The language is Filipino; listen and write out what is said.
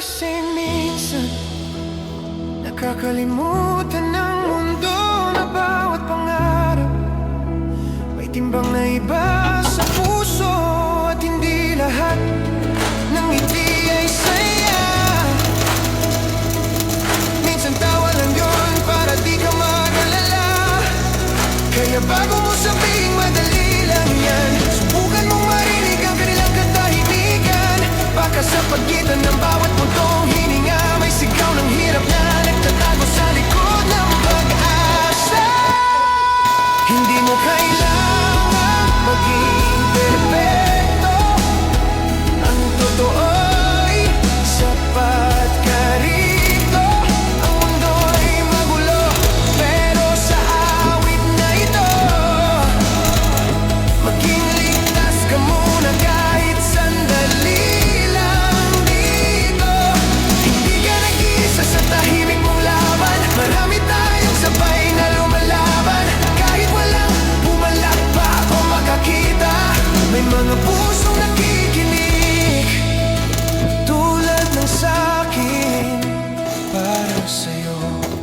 kasing minsan nakakalimutan ng mundo na bawat pangarap may timbang na iba sa puso, at hindi lahat ng ngiti ay saya. Minsan tawa lang yun para di ka mag-alala, kaya bago mo sabihing madali lang yan, subukan mong marinig ang kanilang katahimikan. Baka sa pagitan ng bawat puntong hininga may sigaw ng hirap na nagtatago sa likod ng pag-asa. Hindi mo kailangan maging perfecto, ang totoo'y sapat ka rito. Ang mundo'y magulo, pero sa awit na ito maging ligtas ka muna kahit sandali lang dito. Hindi ka nag-iisa sa tahimik mong laban, marami tayong sabay na lumalaban. Kahit walang pumalakpak o makakita, may mga pusong nakikinig tulad ng sa'kin para sa'yo.